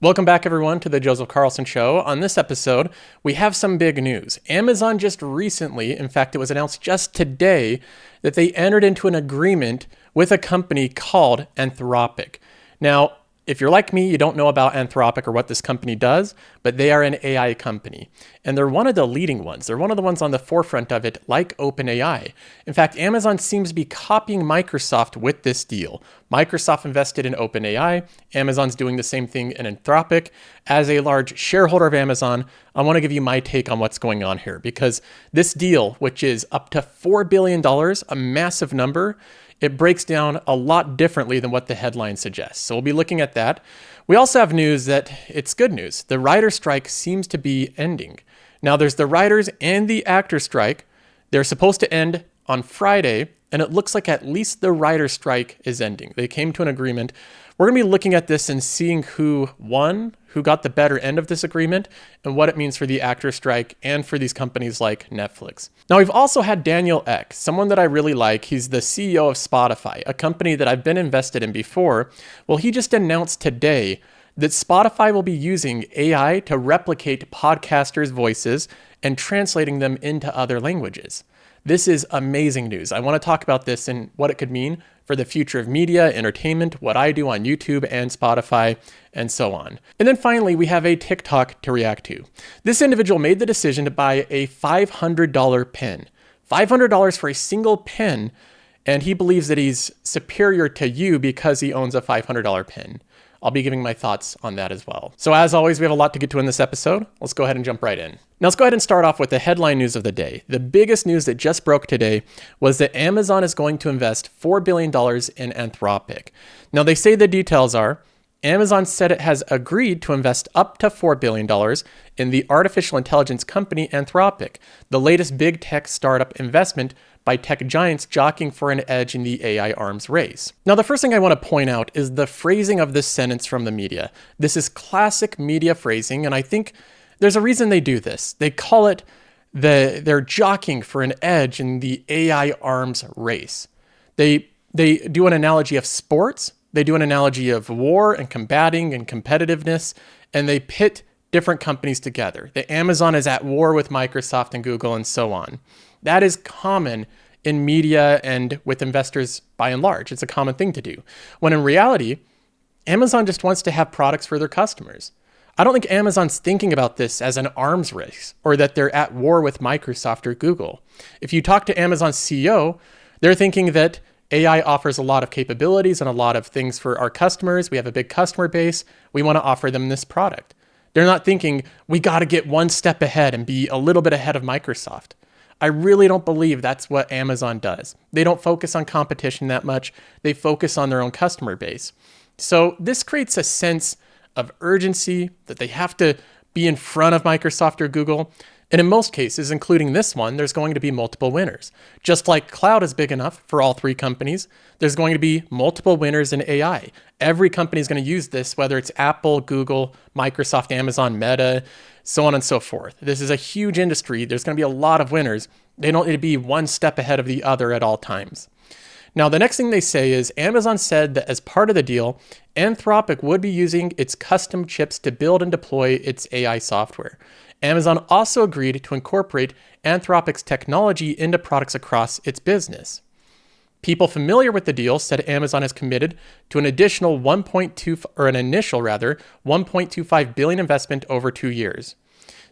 Welcome back, everyone, to the Joseph Carlson Show. On this episode, we have some big news. Amazon just recently, in fact, it was announced just today, that they entered into an agreement with a company called Anthropic. Now, if you're like me, you don't know about Anthropic or what this company does, but they are an AI company. And they're one of the leading ones. They're one of the ones on the forefront of it, like OpenAI. In fact, Amazon seems to be copying Microsoft with this deal. Microsoft invested in OpenAI. Amazon's doing the same thing in Anthropic. As a large shareholder of Amazon, I want to give you my take on what's going on here, because this deal, which is up to $4 billion, a massive number, it breaks down a lot differently than what the headline suggests. So we'll be looking at that. We also have news that it's good news. The writer strike seems to be ending. Now there's the writers and the actor strike. They're supposed to end on Friday, and it looks like at least the writer strike is ending. They came to an agreement. We're going to be looking at this and seeing who won, who got the better end of this agreement, and what it means for the actor strike and for these companies like Netflix. Now, we've also had Daniel Ek, someone that I really like. He's the CEO of Spotify, a company that I've been invested in before. Well, he just announced today that Spotify will be using AI to replicate podcasters' voices and translating them into other languages. This is amazing news. I want to talk about this and what it could mean for the future of media, entertainment, what I do on YouTube and Spotify, and so on. And then finally, we have a TikTok to react to. This individual made the decision to buy a $500 pen. $500 for a single pen, and he believes that he's superior to you because he owns a $500 pen. I'll be giving my thoughts on that as well. So as always, we have a lot to get to in this episode. Let's go ahead and jump right in. Now let's go ahead and start off with the headline news of the day. The biggest news that just broke today was that Amazon is going to invest $4 billion in Anthropic. Now they say the details are, Amazon said it has agreed to invest up to $4 billion in the artificial intelligence company Anthropic, the latest big tech startup investment by tech giants jockeying for an edge in the AI arms race. Now, the first thing I want to point out is the phrasing of this sentence from the media. This is classic media phrasing, and I think there's a reason they do this. They call it they're jockeying for an edge in the AI arms race. They do an analogy of sports. They do an analogy of war and combating and competitiveness, and they pit different companies together. The Amazon is at war with Microsoft and Google and so on. That is common in media and with investors by and large. It's a common thing to do. When in reality, Amazon just wants to have products for their customers. I don't think Amazon's thinking about this as an arms race or that they're at war with Microsoft or Google. If you talk to Amazon's CEO, they're thinking that AI offers a lot of capabilities and a lot of things for our customers. We have a big customer base. We want to offer them this product. They're not thinking we got to get one step ahead and be a little bit ahead of Microsoft. I really don't believe that's what Amazon does. They don't focus on competition that much. They focus on their own customer base. So this creates a sense of urgency that they have to be in front of Microsoft or Google. And in most cases, including this one, there's going to be multiple winners. Just like cloud is big enough for all three companies, there's going to be multiple winners in AI. Every company is going to use this, whether it's Apple, Google, Microsoft, Amazon, Meta, so on and so forth. This is a huge industry. There's going to be a lot of winners. They don't need to be one step ahead of the other at all times. Now, the next thing they say is Amazon said that as part of the deal, Anthropic would be using its custom chips to build and deploy its AI software. Amazon also agreed to incorporate Anthropic's technology into products across its business. People familiar with the deal said Amazon has committed to an initial 1.25 billion investment over 2 years.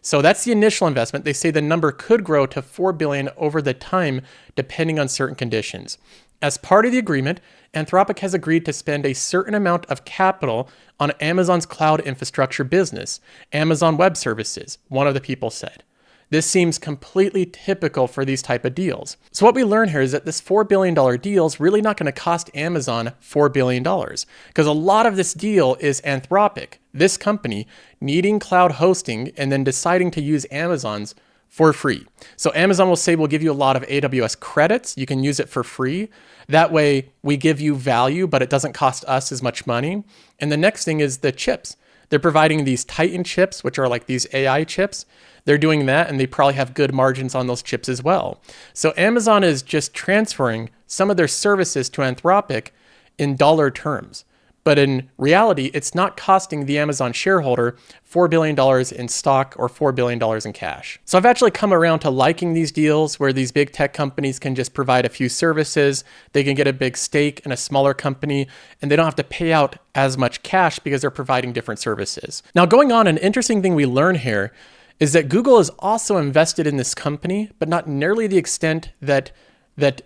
So that's the initial investment. They say the number could grow to 4 billion over the time, depending on certain conditions. As part of the agreement, Anthropic has agreed to spend a certain amount of capital on Amazon's cloud infrastructure business, Amazon Web Services, one of the people said. This seems completely typical for these type of deals. So what we learn here is that this $4 billion deal is really not going to cost Amazon $4 billion, because a lot of this deal is Anthropic, this company, needing cloud hosting and then deciding to use Amazon's for free. So Amazon will say, we'll give you a lot of AWS credits. You can use it for free. That way we give you value, but it doesn't cost us as much money. And the next thing is the chips. They're providing these Titan chips, which are like these AI chips. They're doing that, and they probably have good margins on those chips as well. So Amazon is just transferring some of their services to Anthropic in dollar terms. But in reality, it's not costing the Amazon shareholder $4 billion in stock or $4 billion in cash. So I've actually come around to liking these deals where these big tech companies can just provide a few services, they can get a big stake in a smaller company, and they don't have to pay out as much cash because they're providing different services. Now, going on, an interesting thing we learn here is that Google is also invested in this company, but not nearly the extent that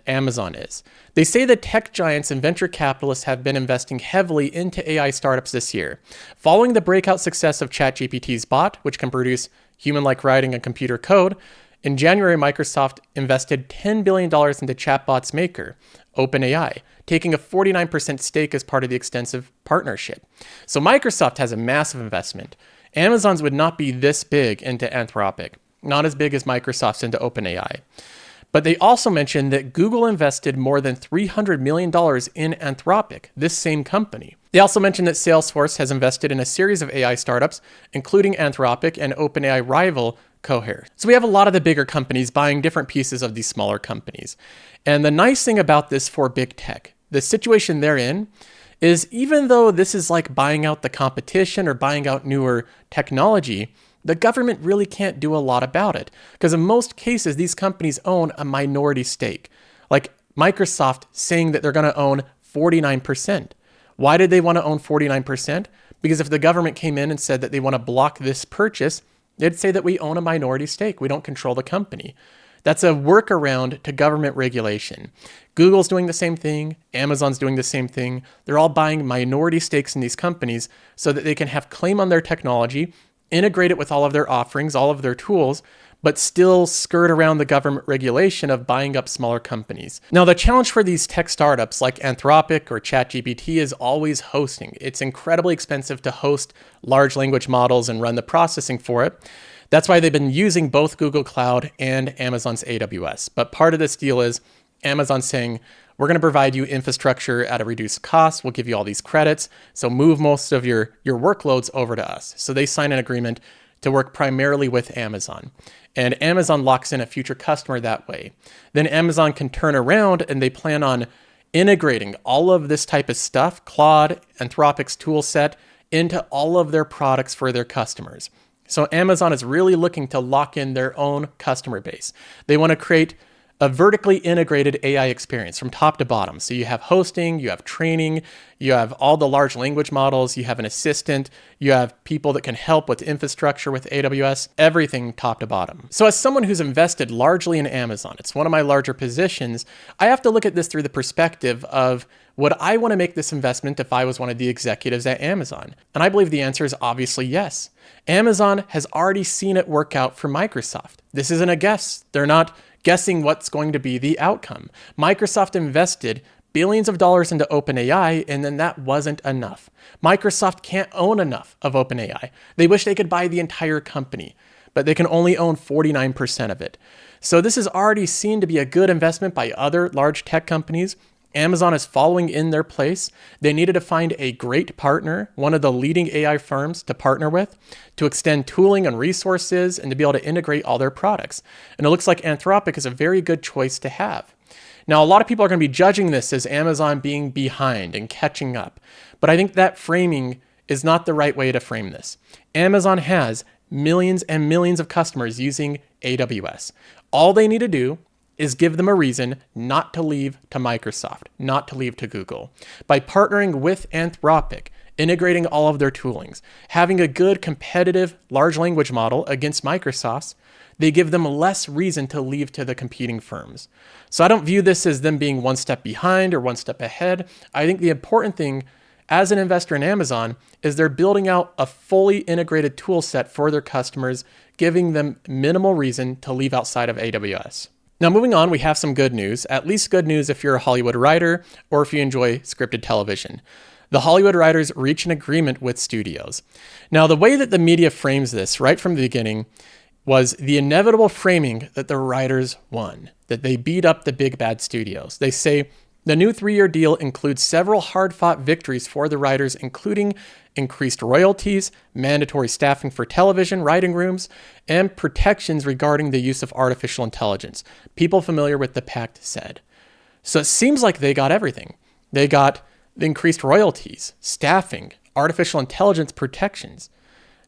Amazon is. They say that tech giants and venture capitalists have been investing heavily into AI startups this year. Following the breakout success of ChatGPT's bot, which can produce human-like writing and computer code, in January, Microsoft invested $10 billion into chatbot's maker, OpenAI, taking a 49% stake as part of the extensive partnership. So Microsoft has a massive investment. Amazon's would not be this big into Anthropic, not as big as Microsoft's into OpenAI. But they also mentioned that Google invested more than $300 million in Anthropic, this same company. They also mentioned that Salesforce has invested in a series of AI startups, including Anthropic and OpenAI rival Cohere. So we have a lot of the bigger companies buying different pieces of these smaller companies. And the nice thing about this for big tech, the situation they're in, is even though this is like buying out the competition or buying out newer technology, the government really can't do a lot about it, because in most cases, these companies own a minority stake. Like Microsoft saying that they're going to own 49%. Why did they want to own 49%? Because if the government came in and said that they want to block this purchase, they'd say that we own a minority stake. We don't control the company. That's a workaround to government regulation. Google's doing the same thing. Amazon's doing the same thing. They're all buying minority stakes in these companies so that they can have claim on their technology, integrate it with all of their offerings, all of their tools, but still skirt around the government regulation of buying up smaller companies. Now, the challenge for these tech startups like Anthropic or ChatGPT is always hosting. It's incredibly expensive to host large language models and run the processing for it. That's why they've been using both Google Cloud and Amazon's AWS. But part of this deal is Amazon saying, we're going to provide you infrastructure at a reduced cost. We'll give you all these credits. So move most of your workloads over to us. So they sign an agreement to work primarily with Amazon. And Amazon locks in a future customer that way. Then Amazon can turn around and they plan on integrating all of this type of stuff, Claude, Anthropic's tool set, into all of their products for their customers. So Amazon is really looking to lock in their own customer base. They want to create a vertically integrated AI experience from top to bottom. So you have hosting, you have training, you have all the large language models, you have an assistant, you have people that can help with infrastructure with AWS, everything top to bottom. So as someone who's invested largely in Amazon, it's one of my larger positions, I have to look at this through the perspective of, would I want to make this investment if I was one of the executives at Amazon? And I believe the answer is obviously yes. Amazon has already seen it work out for Microsoft. This isn't a guess. They're not guessing what's going to be the outcome. Microsoft invested billions of dollars into OpenAI, and then that wasn't enough. Microsoft can't own enough of OpenAI. They wish they could buy the entire company, but they can only own 49% of it. So this is already seen to be a good investment by other large tech companies. Amazon is following in their place. They needed to find a great partner, one of the leading AI firms to partner with, to extend tooling and resources and to be able to integrate all their products. And it looks like Anthropic is a very good choice to have. Now, a lot of people are going to be judging this as Amazon being behind and catching up, but I think that framing is not the right way to frame this. Amazon has millions and millions of customers using AWS. All they need to do is give them a reason not to leave to Microsoft, not to leave to Google. By partnering with Anthropic, integrating all of their toolings, having a good competitive large language model against Microsoft's, they give them less reason to leave to the competing firms. So I don't view this as them being one step behind or one step ahead. I think the important thing as an investor in Amazon is they're building out a fully integrated tool set for their customers, giving them minimal reason to leave outside of AWS. Now, moving on, we have some good news, at least good news if you're a Hollywood writer or if you enjoy scripted television. The Hollywood writers reach an agreement with studios. Now, the way that the media frames this right from the beginning was the inevitable framing that the writers won, that they beat up the big bad studios. They say the new 3-year deal includes several hard-fought victories for the writers, including increased royalties, mandatory staffing for television writing rooms, and protections regarding the use of artificial intelligence. People familiar with the pact said. So it seems like they got everything. They got increased royalties, staffing, artificial intelligence protections.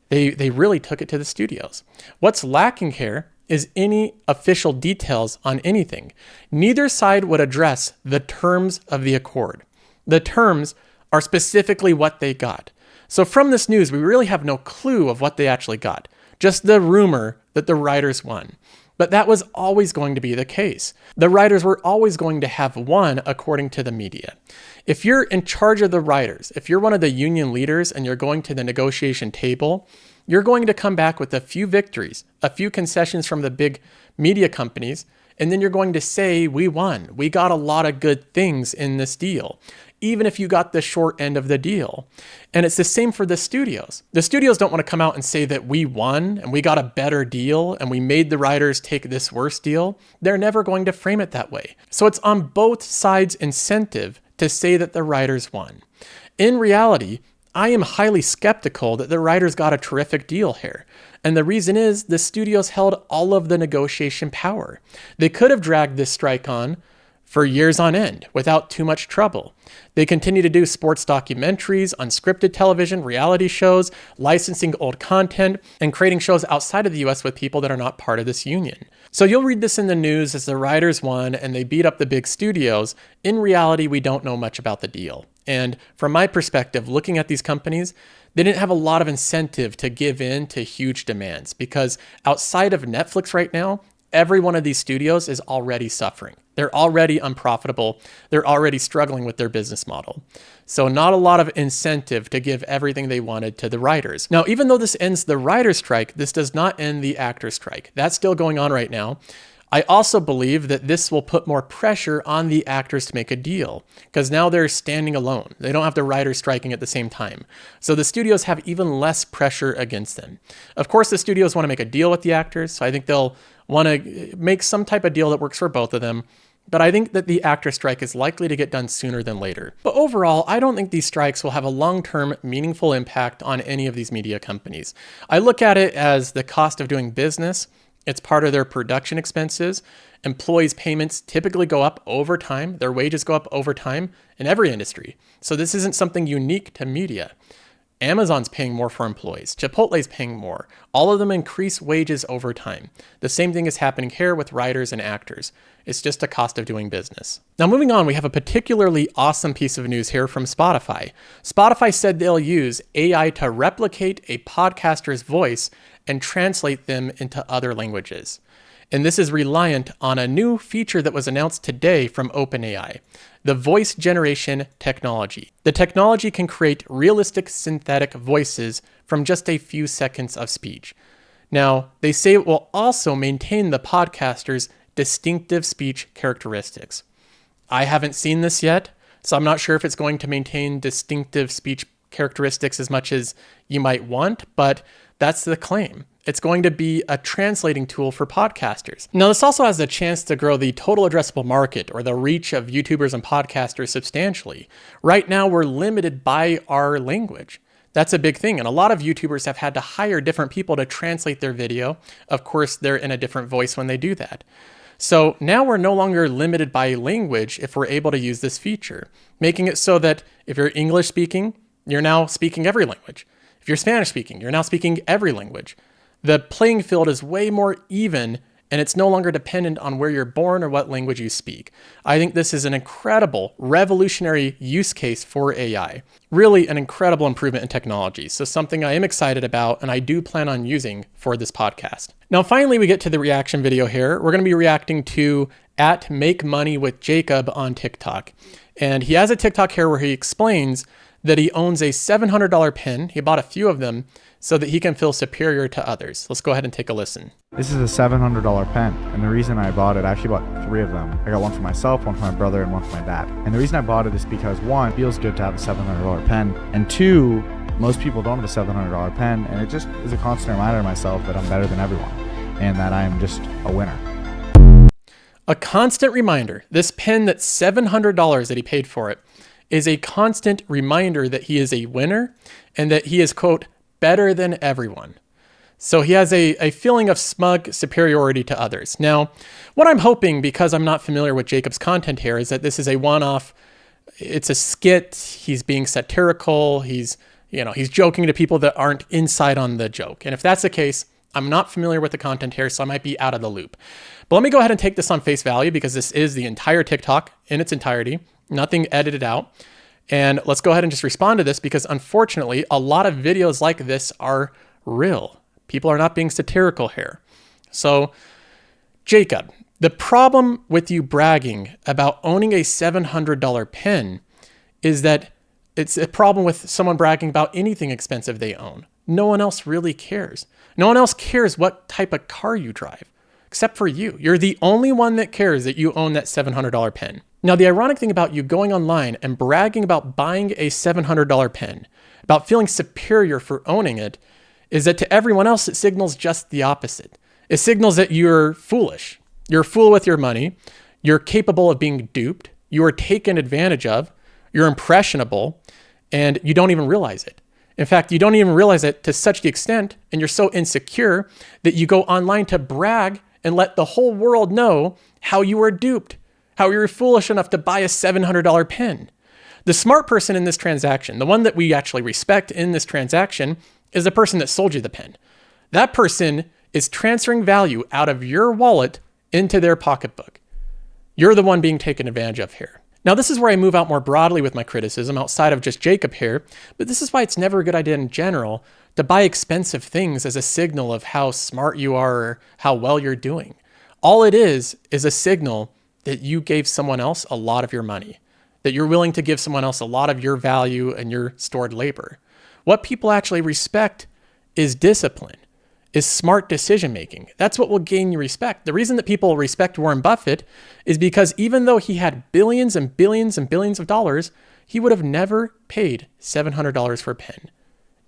They really took it to the studios. What's lacking here is any official details on anything. Neither side would address the terms of the accord. The terms are specifically what they got. So from this news, we really have no clue of what they actually got. Just the rumor that the writers won. But that was always going to be the case. The writers were always going to have won according to the media. If you're in charge of the writers, if you're one of the union leaders and you're going to the negotiation table, you're going to come back with a few victories, a few concessions from the big media companies, and then you're going to say, we won. We got a lot of good things in this deal, even if you got the short end of the deal. And it's the same for the studios. The studios don't want to come out and say that we won and we got a better deal and we made the writers take this worse deal. They're never going to frame it that way. So it's on both sides' incentive to say that the writers won. In reality, I am highly skeptical that the writers got a terrific deal here. And the reason is the studios held all of the negotiation power. They could have dragged this strike on for years on end without too much trouble. They continue to do sports documentaries, unscripted television, reality shows, licensing old content, and creating shows outside of the US with people that are not part of this union. So you'll read this in the news as the writers won and they beat up the big studios. In reality, we don't know much about the deal. And from my perspective, looking at these companies, they didn't have a lot of incentive to give in to huge demands because outside of Netflix right now, every one of these studios is already suffering. They're already unprofitable. They're already struggling with their business model. So not a lot of incentive to give everything they wanted to the writers. Now, even though this ends the writer's strike, this does not end the actor's strike. That's still going on right now. I also believe that this will put more pressure on the actors to make a deal because now they're standing alone. They don't have the writers striking at the same time. So the studios have even less pressure against them. Of course, the studios want to make a deal with the actors. So I think they'll want to make some type of deal that works for both of them. But I think that the actor strike is likely to get done sooner than later. But overall, I don't think these strikes will have a long-term, meaningful impact on any of these media companies. I look at it as the cost of doing business. It's part of their production expenses. Employees' payments typically go up over time. Their wages go up over time in every industry. So this isn't something unique to media. Amazon's paying more for employees. Chipotle's paying more. All of them increase wages over time. The same thing is happening here with writers and actors. It's just a cost of doing business. Now moving on, we have a particularly awesome piece of news here from Spotify. Spotify said they'll use AI to replicate a podcaster's voice and translate them into other languages. And this is reliant on a new feature that was announced today from OpenAI, the voice generation technology. The technology can create realistic synthetic voices from just a few seconds of speech. Now, they say it will also maintain the podcaster's distinctive speech characteristics. I haven't seen this yet, so I'm not sure if it's going to maintain distinctive speech characteristics as much as you might want, but that's the claim. It's going to be a translating tool for podcasters. Now, this also has the chance to grow the total addressable market or the reach of YouTubers and podcasters substantially. Right now, we're limited by our language. That's a big thing. And a lot of YouTubers have had to hire different people to translate their video. Of course, they're in a different voice when they do that. So now we're no longer limited by language if we're able to use this feature, making it so that if you're English speaking, you're now speaking every language. If you're Spanish speaking, you're now speaking every language. The playing field is way more even, and it's no longer dependent on where you're born or what language you speak. I think this is an incredible, revolutionary use case for AI. Really an incredible improvement in technology. So something I am excited about, and I do plan on using for this podcast. Now, finally, we get to the reaction video here. We're going to be reacting to @MakeMoneyWithJacob on TikTok. And he has a TikTok here where he explains that he owns a $700 pen. He bought a few of them so that he can feel superior to others. Let's go ahead and take a listen. This is a $700 pen, and the reason I bought it, I actually bought 3 of them. I got one for myself, one for my brother, and one for my dad. And the reason I bought it is because 1, it feels good to have a $700 pen, and 2, most people don't have a $700 pen, and it just is a constant reminder to myself that I'm better than everyone, and that I am just a winner. A constant reminder, this pen that's $700 that he paid for it, is a constant reminder that he is a winner and that he is, quote, better than everyone. So he has a feeling of smug superiority to others. Now, what I'm hoping, because I'm not familiar with Jacob's content here, is that this is a one-off it's a skit. He's being satirical. He's joking to people that aren't inside on the joke. And if that's the case, I'm not familiar with the content here, so I might be out of the loop. But let me go ahead and take this on face value because this is the entire TikTok in its entirety, nothing edited out. And let's go ahead and just respond to this because unfortunately, a lot of videos like this are real. People are not being satirical here. So, Jacob, the problem with you bragging about owning a $700 pen is that it's a problem with someone bragging about anything expensive they own. No one else really cares. No one else cares what type of car you drive, except for you. You're the only one that cares that you own that $700 pen. Now, the ironic thing about you going online and bragging about buying a $700 pen, about feeling superior for owning it, is that to everyone else, it signals just the opposite. It signals that you're foolish. You're a fool with your money. You're capable of being duped. You are taken advantage of. You're impressionable, and you don't even realize it. In fact, you don't even realize it to such the extent, and you're so insecure that you go online to brag and let the whole world know how you were duped, how you were foolish enough to buy a $700 pen. The smart person in this transaction, the one that we actually respect in this transaction, is the person that sold you the pen. That person is transferring value out of your wallet into their pocketbook. You're the one being taken advantage of here. Now, this is where I move out more broadly with my criticism outside of just Jacob here, but this is why it's never a good idea in general to buy expensive things as a signal of how smart you are or how well you're doing. All it is a signal that you gave someone else a lot of your money, that you're willing to give someone else a lot of your value and your stored labor. What people actually respect is discipline, is smart decision making. That's what will gain you respect. The reason that people respect Warren Buffett is because even though he had billions and billions and billions of dollars, he would have never paid $700 for a pen.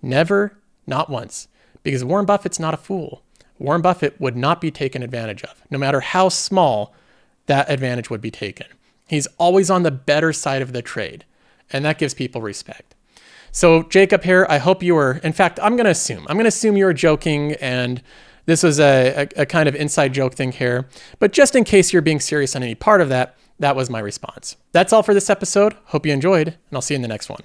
Never, not once. Because Warren Buffett's not a fool. Warren Buffett would not be taken advantage of, no matter how small that advantage would be taken. He's always on the better side of the trade, and that gives people respect. So Jacob here, I hope you were, in fact, I'm going to assume you were joking and this was a kind of inside joke thing here. But just in case you're being serious on any part of that, that was my response. That's all for this episode. Hope you enjoyed, and I'll see you in the next one.